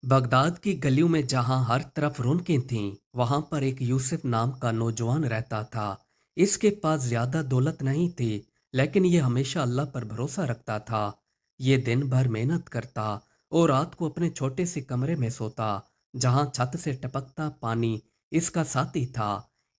Baghdad की गलियों में जहां हर तरफ रौनकें थीं, वहां पर एक यूसुफ नाम का नौजवान रहता था। इसके पास ज्यादा दौलत नहीं थी, लेकिन ये हमेशा अल्लाह पर भरोसा रखता था। ये दिन भर मेहनत करता और रात को अपने छोटे से कमरे में सोता, जहां छत से टपकता पानी इसका साथी था।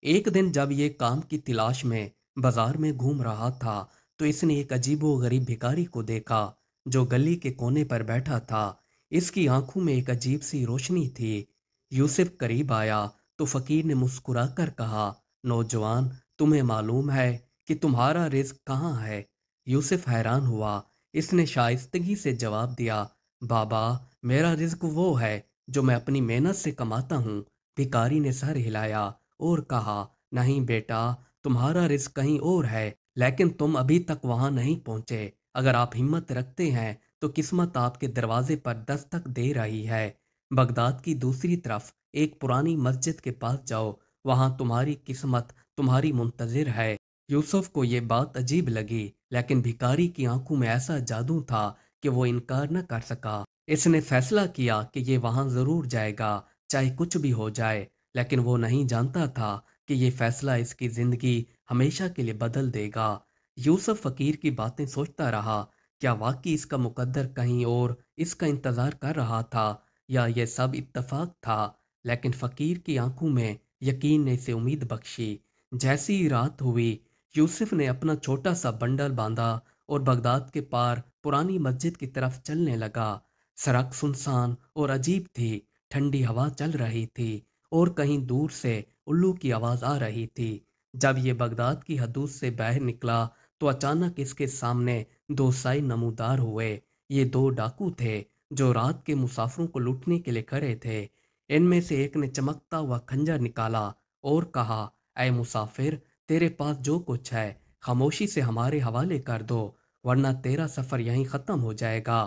एक दिन जब ये काम की तलाश में बाजार में घूम रहा था, तो इसने एक अजीबो गरीब भिखारी को देखा, जो गली के कोने पर बैठा था। इसकी आंखों में एक अजीब सी रोशनी थी। यूसुफ करीब आया तो फकीर ने मुस्कुराकर कहा, नौजवान, तुम्हें मालूम है कि तुम्हारा रिज्क कहाँ है? यूसुफ हैरान हुआ। इसने शाइस्तगी से जवाब दिया, बाबा, मेरा रिज्क वो है जो मैं अपनी मेहनत से कमाता हूँ। भिखारी ने सर हिलाया और कहा, नहीं बेटा, तुम्हारा रिज्क कहीं और है, लेकिन तुम अभी तक वहां नहीं पहुंचे। अगर आप हिम्मत रखते हैं तो किस्मत आपके दरवाजे पर दस्तक दे रही है। बगदाद की दूसरी तरफ एक पुरानी मस्जिद के पास जाओ, वहां तुम्हारी किस्मत तुम्हारी मुंतजिर है। यूसुफ को ये बात अजीब लगी, लेकिन भिखारी की आंखों में ऐसा जादू था कि वो इनकार न कर सका। इसने फैसला किया कि ये वहां जरूर जाएगा, चाहे कुछ भी हो जाए। लेकिन वो नहीं जानता था कि ये फैसला इसकी जिंदगी हमेशा के लिए बदल देगा। यूसुफ फकीर की बातें सोचता रहा। क्या वाकई इसका मुकद्दर कहीं और इसका इंतजार कर रहा था, या यह सब इत्तेफाक था? लेकिन फकीर की आंखों में यकीन ने इसे उम्मीद बख्शी। जैसी ही रात हुई, यूसुफ ने अपना छोटा सा बंडल बांधा और बगदाद के पार पुरानी मस्जिद की तरफ चलने लगा। सड़क सुनसान और अजीब थी। ठंडी हवा चल रही थी और कहीं दूर से उल्लू की आवाज आ रही थी। जब ये बगदाद की हदूद से बाहर निकला, तो अचानक इसके सामने दो साई नमूदार हुए। ये दो डाकू थे जो रात के मुसाफिरों को लूटने के लिए खड़े थे। इनमें से एक ने चमकता हुआ खंजर निकाला और कहा, ऐ मुसाफिर, तेरे पास जो कुछ है खामोशी से हमारे हवाले कर दो, वरना तेरा सफर यहीं खत्म हो जाएगा।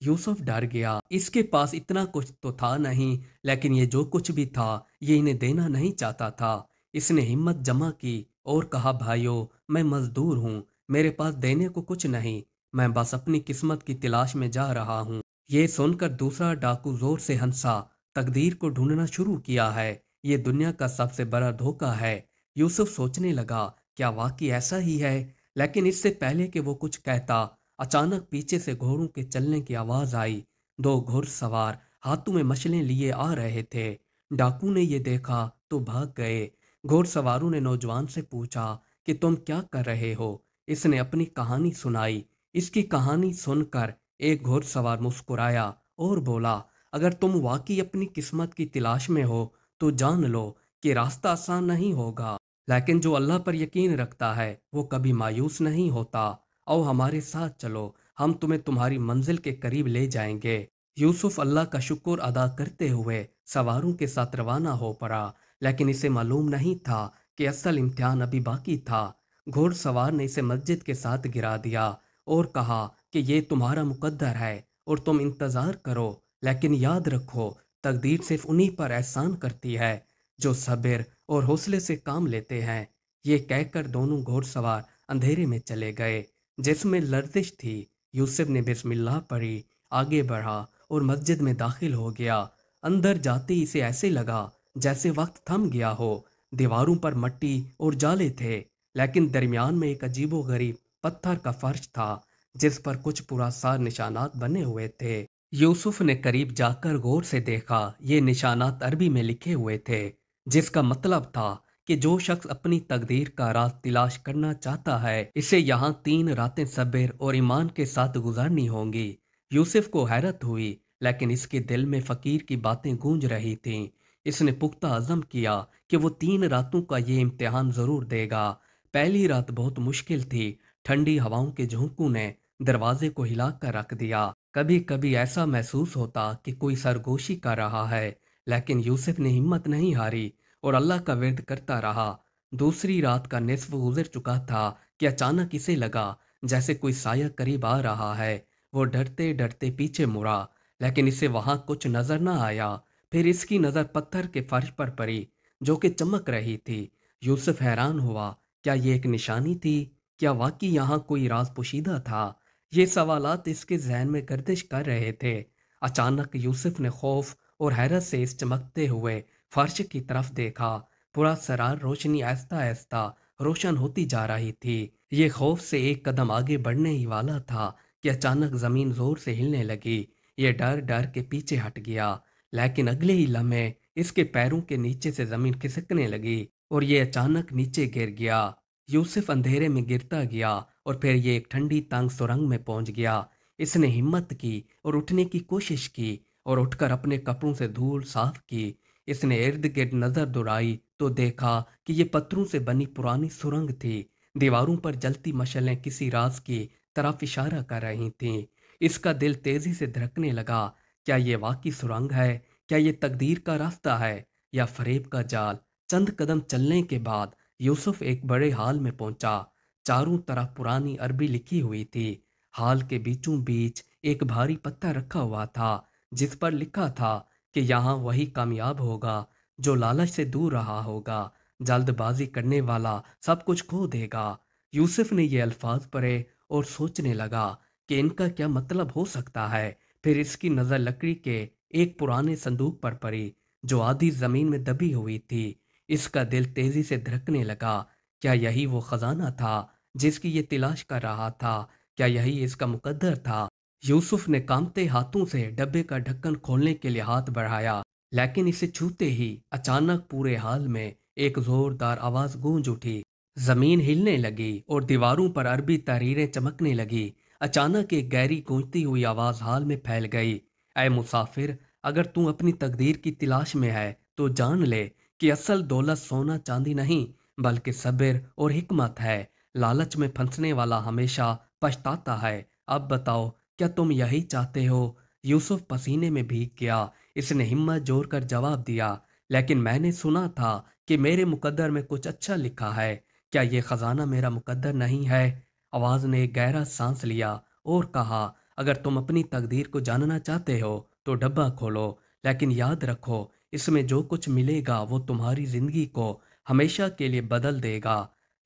यूसुफ डर गया। इसके पास इतना कुछ तो था नहीं, लेकिन ये जो कुछ भी था, ये इन्हें देना नहीं चाहता था। इसने हिम्मत जमा की और कहा, भाइयों, मैं मजदूर हूँ, मेरे पास देने को कुछ नहीं, मैं बस अपनी किस्मत की तलाश में जा रहा हूँ। ये सुनकर दूसरा डाकू जोर से हंसा, तकदीर को ढूंढना शुरू किया है, ये दुनिया का सबसे बड़ा धोखा है। यूसुफ सोचने लगा, क्या वाकई ऐसा ही है? लेकिन इससे पहले कि वो कुछ कहता, अचानक पीछे से घोड़ों के चलने की आवाज आई। दो घुड़सवार हाथों में मशलें लिए आ रहे थे। डाकू ने ये देखा तो भाग गए। घोड़सवारों ने नौजवान से पूछा कि तुम क्या कर रहे हो? इसने अपनी कहानी सुनाई। इसकी कहानी सुनकर एक घुड़सवार मुस्कुराया और बोला, अगर तुम वाकई अपनी किस्मत की तलाश में हो, तो जान लो कि रास्ता आसान नहीं होगा, लेकिन जो अल्लाह पर यकीन रखता है वो कभी मायूस नहीं होता। आओ हमारे साथ चलो, हम तुम्हें तुम्हारी मंजिल के करीब ले जाएंगे। यूसुफ अल्लाह का शुक्र अदा करते हुए सवारों के साथ रवाना हो पड़ा, लेकिन इसे मालूम नहीं था कि असल इम्तिहान अभी बाकी था। घोड़सवार ने इसे मस्जिद के साथ गिरा दिया और कहा कि ये तुम्हारा मुकद्दर है और तुम इंतजार करो, लेकिन याद रखो, तकदीर सिर्फ उन्हीं पर एहसान करती है जो सब्र और हौसले से काम लेते हैं। ये कहकर दोनों घोड़सवार अंधेरे में चले गए, जिसमें लर्जिश थी। यूसुफ ने बिस्मिल्लाह पढ़ी, आगे बढ़ा और मस्जिद में दाखिल हो गया। अंदर जाते ही इसे ऐसे लगा जैसे वक्त थम गया हो। दीवारों पर मट्टी और जाले थे, लेकिन दरमियान में एक अजीबो गरीब पत्थर का फर्श था, जिस पर कुछ पुरासार निशानात बने हुए थे। यूसुफ ने करीब जाकर गौर से देखा। ये निशानात अरबी में लिखे हुए थे, जिसका मतलब था कि जो शख्स अपनी तकदीर का राज तलाश करना चाहता है, इसे यहाँ 3 रातें सब्र और ईमान के साथ गुजारनी होंगी। यूसुफ को हैरत हुई, लेकिन इसके दिल में फकीर की बातें गूंज रही थीं। इसने पुख्ता अज़म किया कि वो 3 रातों का ये इम्तिहान जरूर देगा। पहली रात बहुत मुश्किल थी। ठंडी हवाओं के झोंकों ने दरवाजे को हिला कर रख दिया। कभी कभी ऐसा महसूस होता कि कोई सरगोशी कर रहा है, लेकिन यूसुफ ने हिम्मत नहीं हारी और अल्लाह का विर्द करता रहा। दूसरी रात का निस्फ गुजर चुका था कि अचानक इसे लगा जैसे कोई साया करीब आ रहा है। वो डरते डरते पीछे मुड़ा, लेकिन इसे वहां कुछ नजर न आया। फिर इसकी नजर पत्थर के फर्श पर पड़ी, जो कि चमक रही थी। यूसुफ हैरान हुआ, क्या ये एक निशानी थी? क्या वाकई यहाँ कोई राज पोशीदा था? ये सवालात इसके जहन में गर्दिश कर रहे थे। अचानक यूसुफ ने खौफ और हैरत से इस चमकते हुए फर्श की तरफ देखा। पूरा सरार रोशनी आहिस्ता आहिस्ता रोशन होती जा रही थी। ये खौफ से एक कदम आगे बढ़ने ही वाला था कि अचानक जमीन जोर से हिलने लगी। ये डर डर के पीछे हट गया, लेकिन अगले ही लम्हे इसके पैरों के नीचे से जमीन खिसकने लगी और ये अचानक नीचे गिर गया। यूसुफ अंधेरे में गिरता गया और फिर ये एक ठंडी तंग सुरंग में पहुंच गया। इसने हिम्मत की और उठने की कोशिश की और उठकर अपने कपड़ों से धूल साफ की। इसने इर्द गिर्द नजर दौड़ाई तो देखा कि ये पत्थरों से बनी पुरानी सुरंग थी। दीवारों पर जलती मशलें किसी राज की तरफ इशारा कर रही थीं। इसका दिल तेजी से धड़कने लगा। क्या ये वाकई सुरंग है? क्या ये तकदीर का रास्ता है या फरेब का जाल? चंद कदम चलने के बाद यूसुफ एक बड़े हाल में पहुंचा। चारों तरफ पुरानी अरबी लिखी हुई थी। हाल के बीचों बीच एक भारी पत्थर रखा हुआ था, जिस पर लिखा था कि यहाँ वही कामयाब होगा जो लालच से दूर रहा होगा। जल्दबाजी करने वाला सब कुछ खो देगा। यूसुफ ने ये अल्फाज पढ़े और सोचने लगा कि इनका क्या मतलब हो सकता है। फिर इसकी नज़र लकड़ी के एक पुराने संदूक पर पड़ी जो आधी जमीन में दबी हुई थी। इसका दिल तेजी से धड़कने लगा। क्या यही वो खजाना था जिसकी ये तलाश कर रहा था? क्या यही इसका मुकद्दर था? यूसुफ ने कांपते हाथों से डब्बे का ढक्कन खोलने के लिए हाथ बढ़ाया, लेकिन इसे छूते ही अचानक पूरे हाल में एक जोरदार आवाज गूंज उठी। जमीन हिलने लगी और दीवारों पर अरबी तहरीरें चमकने लगी। अचानक एक गहरी गूंजती हुई आवाज हाल में फैल गई। ऐ मुसाफिर, अगर तू अपनी तकदीर की तलाश में है तो जान ले कि असल दौलत सोना चांदी नहीं बल्कि सब्र और हिकमत है। लालच में फंसने वाला हमेशा पछताता है। अब बताओ, क्या तुम यही चाहते हो? यूसुफ पसीने में भीग गया। इसने हिम्मत जोड़कर जवाब दिया, लेकिन मैंने सुना था कि मेरे मुकद्दर में कुछ अच्छा लिखा है। क्या ये खजाना मेरा मुकद्दर नहीं है? आवाज ने एक गहरा सांस लिया और कहा, अगर तुम अपनी तकदीर को जानना चाहते हो तो डब्बा खोलो, लेकिन याद रखो इसमें जो कुछ मिलेगा वो तुम्हारी जिंदगी को हमेशा के लिए बदल देगा।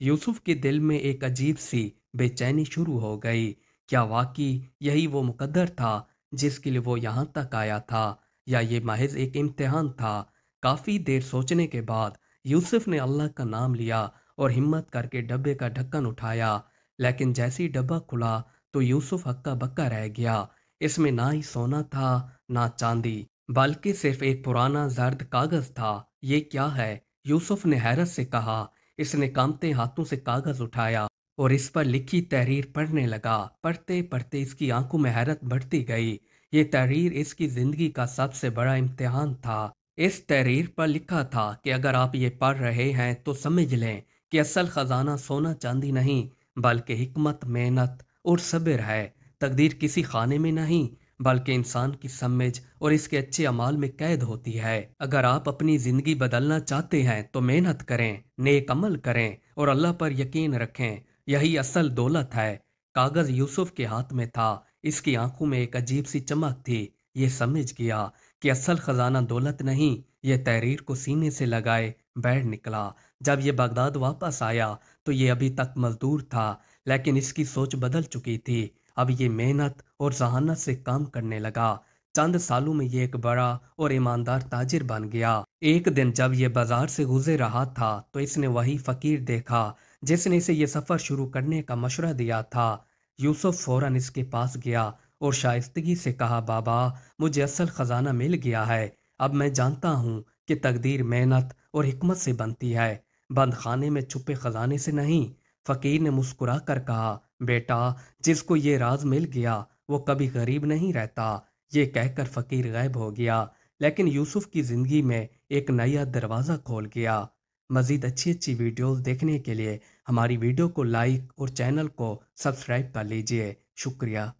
यूसुफ के दिल में एक अजीब सी बेचैनी शुरू हो गई। क्या वाकई यही वो मुकद्दर था जिसके लिए वो यहाँ तक आया था, या ये महज एक इम्तिहान था? काफी देर सोचने के बाद यूसुफ ने अल्लाह का नाम लिया और हिम्मत करके डब्बे का ढक्कन उठाया। लेकिन जैसे ही डब्बा खुला तो यूसुफ हक्का बक्का रह गया। इसमें ना ही सोना था ना चांदी, बल्कि सिर्फ एक पुराना जर्द कागज था। ये क्या है? यूसुफ ने हैरत से कहा। इसने कांपते हाथों से कागज उठाया और इस पर लिखी तहरीर पढ़ने लगा। पढ़ते पढ़ते इसकी आंखों में हैरत बढ़ती गई। ये तहरीर इसकी जिंदगी का सबसे बड़ा इम्तिहान था। इस तहरीर पर लिखा था कि अगर आप ये पढ़ रहे हैं तो समझ लें कि असल खजाना सोना चांदी नहीं बल्कि हिकमत, मेहनत और सब्र है। तकदीर किसी खाने में नहीं बल्कि इंसान की समझ और इसके अच्छे अमाल में कैद होती है। अगर आप अपनी जिंदगी बदलना चाहते हैं तो मेहनत करें, नेक अमल करें और अल्लाह पर यकीन रखें। यही असल दौलत है। कागज यूसुफ के हाथ में था। इसकी आंखों में एक अजीब सी चमक थी। ये समझ गया कि असल खजाना दौलत नहीं। ये तहरीर को सीने से लगाए बैठ निकला। जब ये बगदाद वापस आया तो ये अभी तक मजदूर था, लेकिन इसकी सोच बदल चुकी थी। अब ये मेहनत और जहानत से काम करने लगा। चंद सालों में ये एक बड़ा और ईमानदार ताजिर बन गया। एक दिन जब ये बाजार से गुजर रहा था तो इसने वही फकीर देखा जिसने इसे ये सफर शुरू करने का मशवरा दिया था। यूसुफ फौरन इसके पास गया और शाइस्तगी से कहा, बाबा, मुझे असल खजाना मिल गया है। अब मैं जानता हूँ कि तकदीर मेहनत और हिकमत से बनती है, बंद खाने में छुपे खजाने से नहीं। फकीर ने मुस्कुरा कर कहा, बेटा, जिसको ये राज मिल गया वो कभी गरीब नहीं रहता। ये कहकर फकीर गायब हो गया, लेकिन यूसुफ की जिंदगी में एक नया दरवाज़ा खोल गया। मज़ीद अच्छी अच्छी वीडियोस देखने के लिए हमारी वीडियो को लाइक और चैनल को सब्सक्राइब कर लीजिए। शुक्रिया।